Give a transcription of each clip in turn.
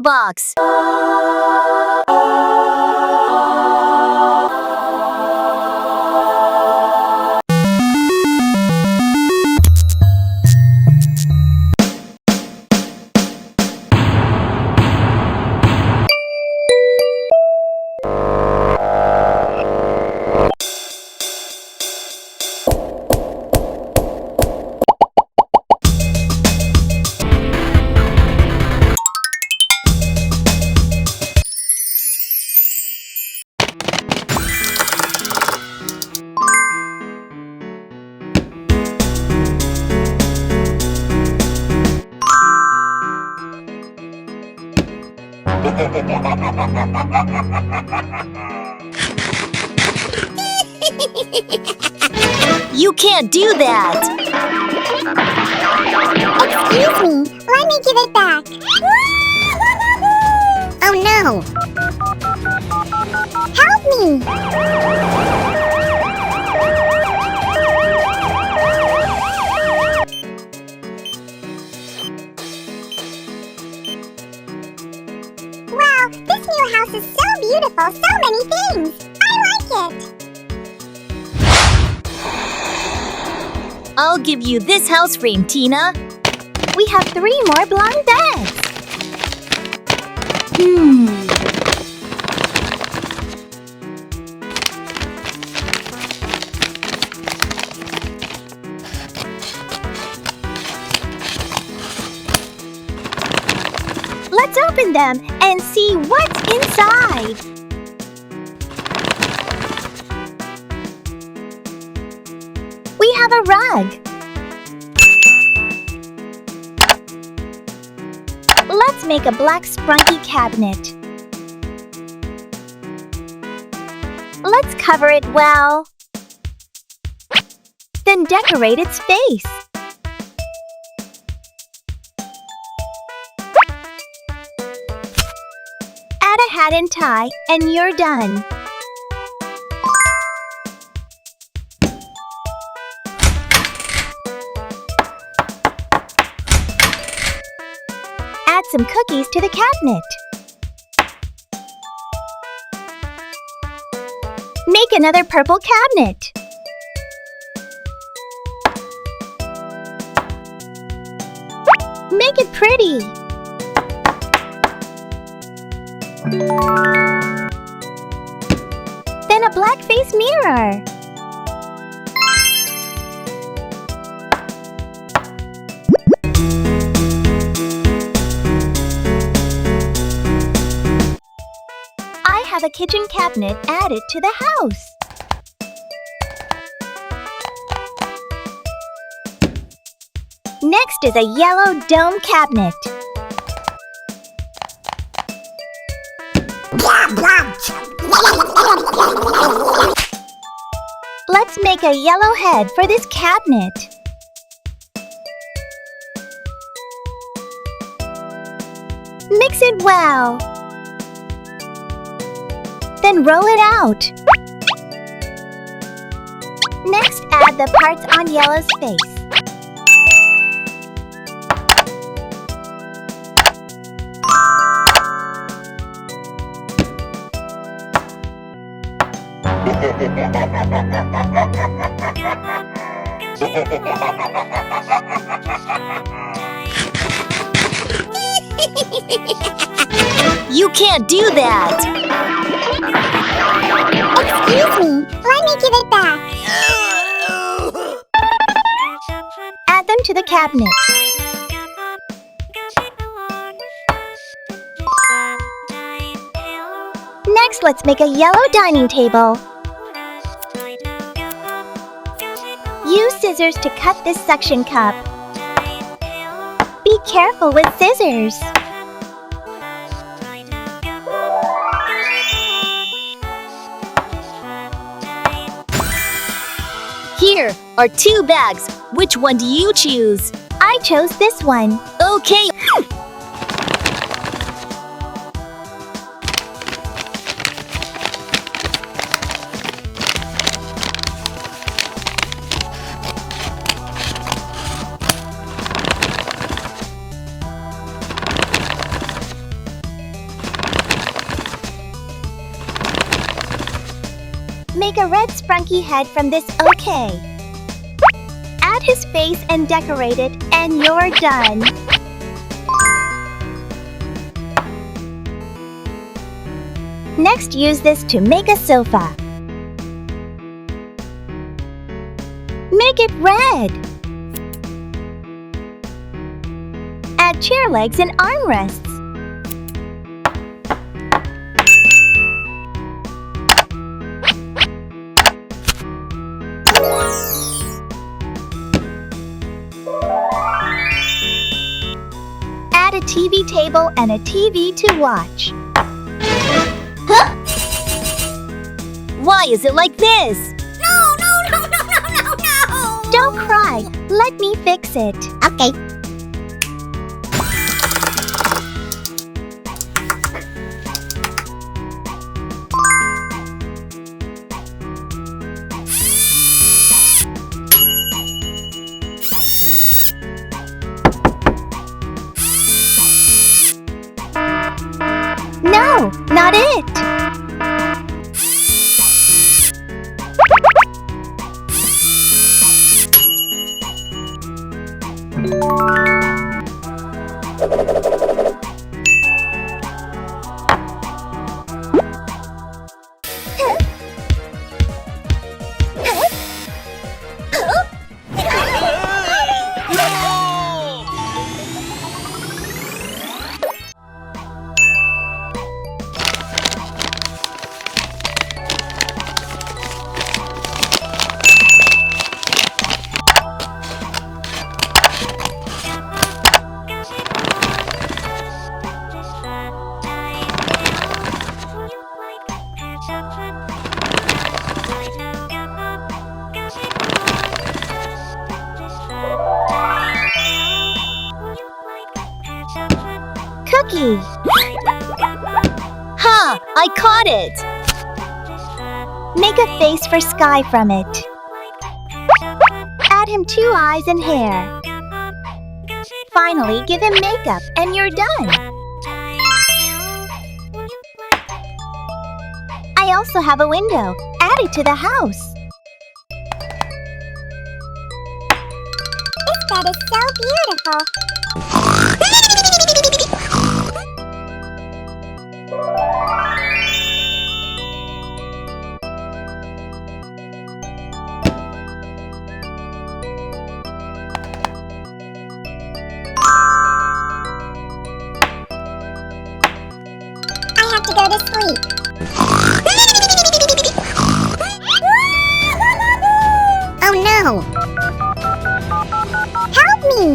Incredibox. You can't do that! Excuse me, let me give it back. Oh no! Help me! Wow, this new house is so beautiful, so many things! I like it! I'll give you this house frame, Tina. We have 3 more blonde beds. Let's open them and see what's inside. We have a rug. Let's make a black sprunky cabinet. Let's cover it well. Then decorate its face. Add a hat and tie, and you're done. Add some cookies to the cabinet. Make another purple cabinet. Make it pretty. Then a black face mirror. I have a kitchen cabinet added to the house. Next is a yellow dome cabinet. Let's make a yellow head for this cabinet. Mix it well. Then roll it out. Next, add the parts on yellow's face. You can't do that! Excuse me, let me give it back. Add them to the cabinet. Next, let's make a yellow dining table. Use scissors to cut this suction cup. Be careful with scissors. Here are 2 bags. Which one do you choose? I chose this one. Okay. Make a red Sprunki head from this okay. Add his face and decorate it, and you're done. Next, use this to make a sofa. Make it red. Add chair legs and armrests. Add a TV table and a TV to watch. Huh? Why is it like this? No! Don't cry. Let me fix it. Okay. No, not it. Cookie. Ha! I caught it. Make a face for Sky from it. Add him 2 eyes and hair. Finally, give him makeup and you're done. I also have a window. Add it to the house. This bed is so beautiful. I have to go to sleep. Oh no! Help me!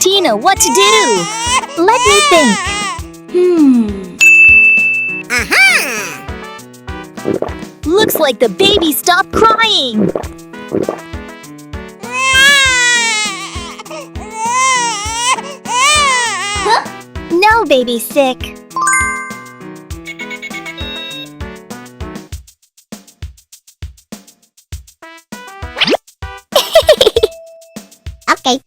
Tina, what to do? Let me think. Aha! Looks like the baby stopped crying. Huh? No, baby's sick. Okay.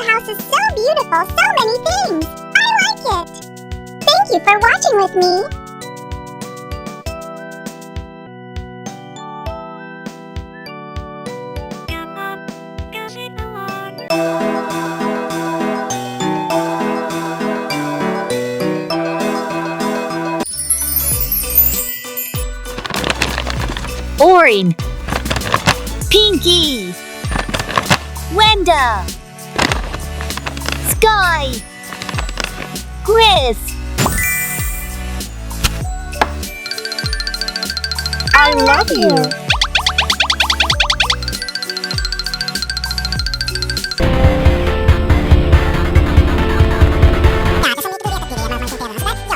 new house is so beautiful, so many things. I like it. Thank you for watching with me. Orin, Pinki, Wenda, Sky, Chris. I love you.